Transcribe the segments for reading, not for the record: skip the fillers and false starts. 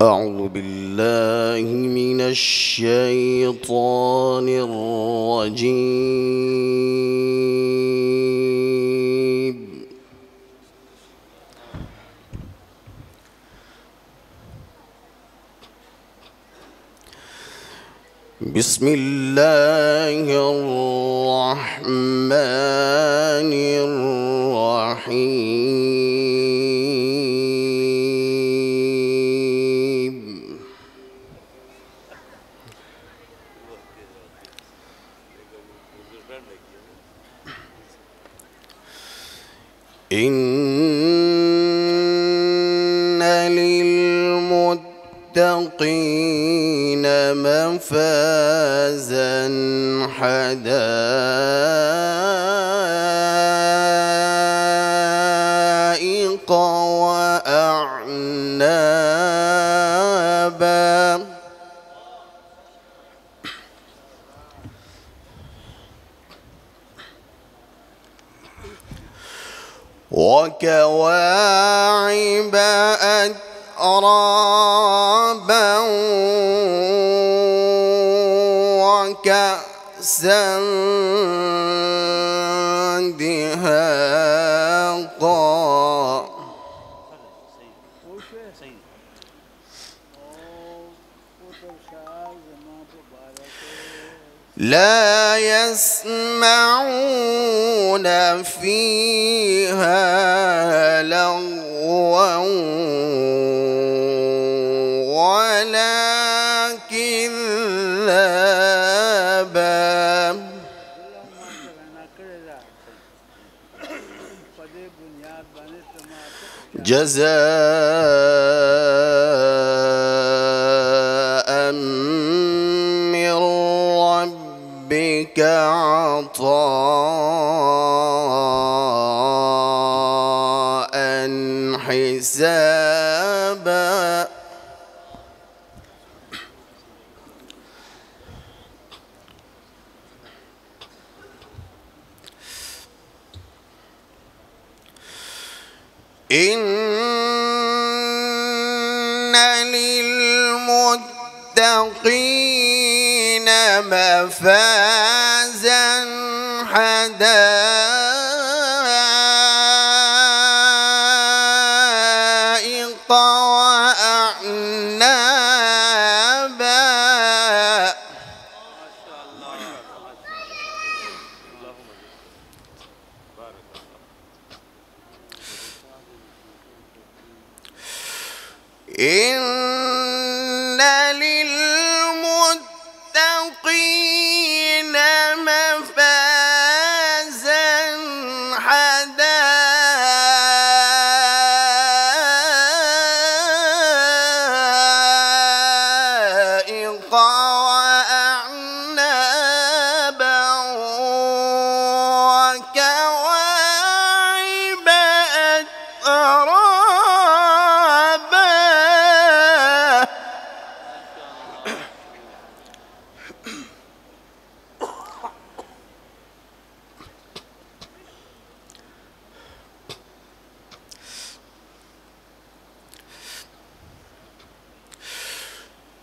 أعوذ بالله من الشيطان الرجيم. بسم الله الرحمن الرحيم. إن للمتقين مفازا حدائق وأعنابا وكواعب أترابا وكأسا دهاقا لا يسمعون فيها لغوا ولا كذابا جزاء من ربك عطاء حسابا إن للمتقين مفازا حدائق وأعنابا إن للمتقين مفازا حدائق وأعنابا وكواعب أترابا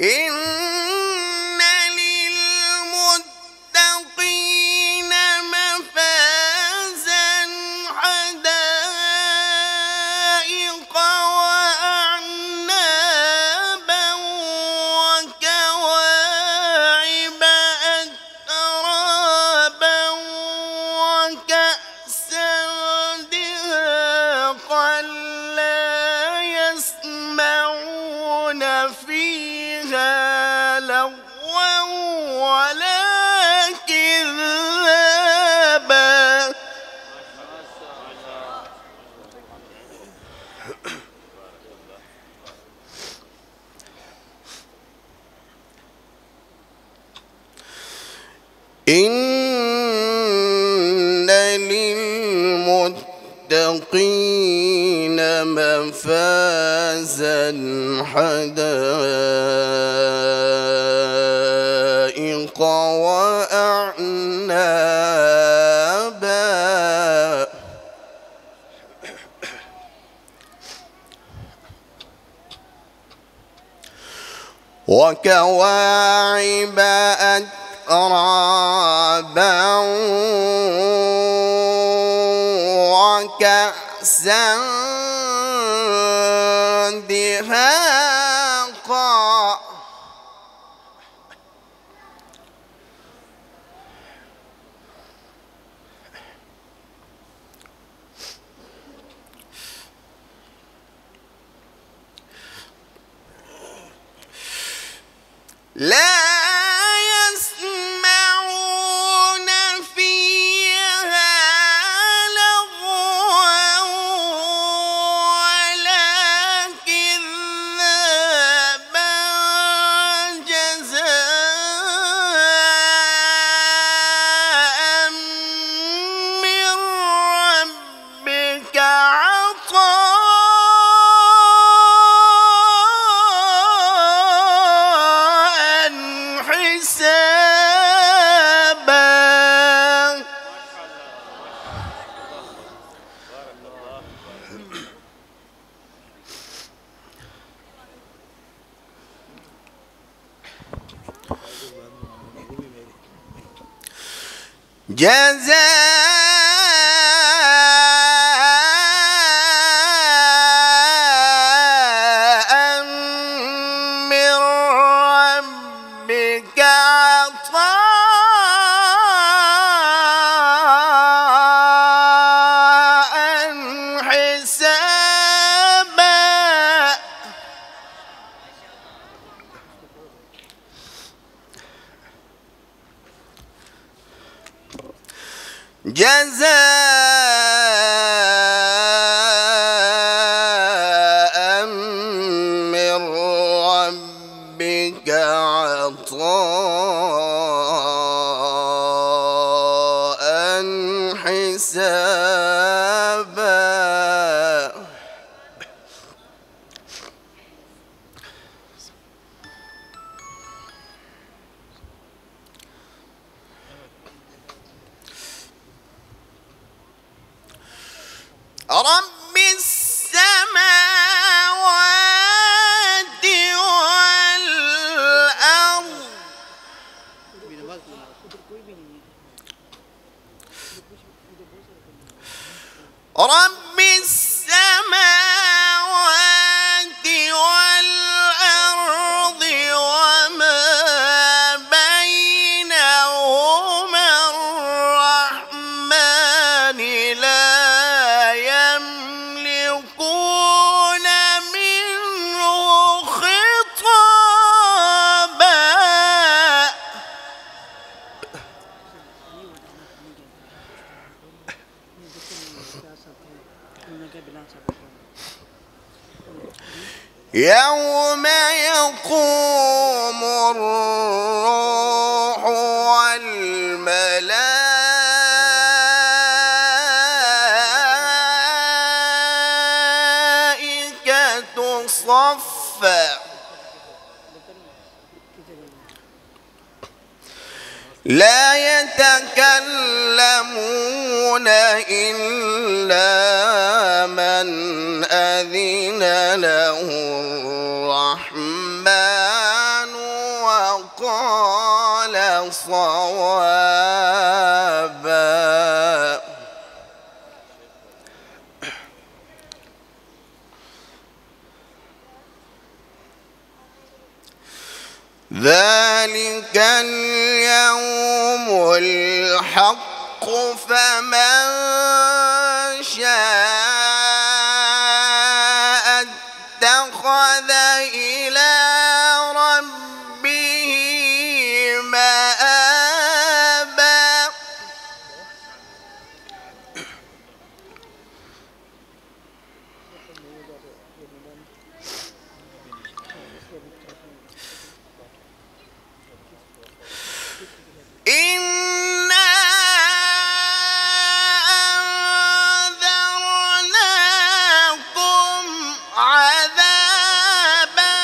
إن للمتقين مفازا حدائق وأعنابا وكواعب أترابا وكأسا دهاقا لا يسمعون فيها لغوا ولا كذابا إن للمتقين مفازا حدائق وأعنابا وكواعب أترابا وكأسا دهاقا لا يسمعون فيها لغوا ولا كذابا جزاء من ربك جزاء من ربك عطاء حسابا جزاء من ربك عطاء حسابا رب السماوات والأرض رب السماوات والأرض وما بينهما الرحمن لا يملكون منه خطابا يوم يقوم الروح والملائكة صفا لا يتكلمون إلا من أذن له الرحمن وقال صوابا ذلك اليوم الحق فمن شاء اتخذ إلى ربه مآبا إنا أنذرناكم عذابا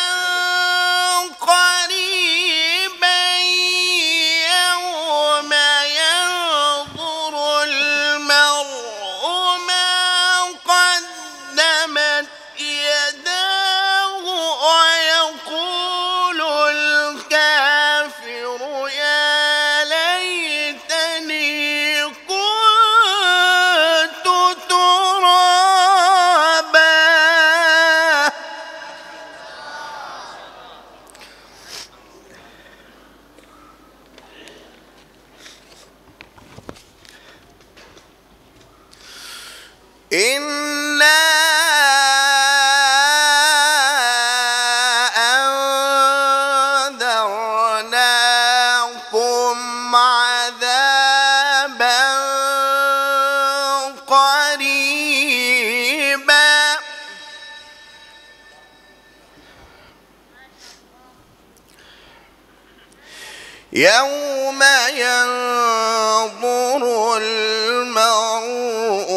يوم ينظر المرء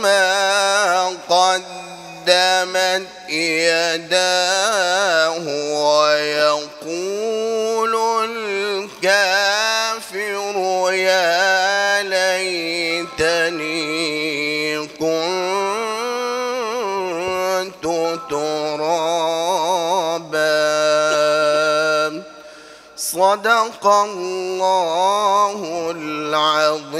ما قدمت يداه ويقول الكافر يا ليتني كنت ترابا. صدق الله العظيم.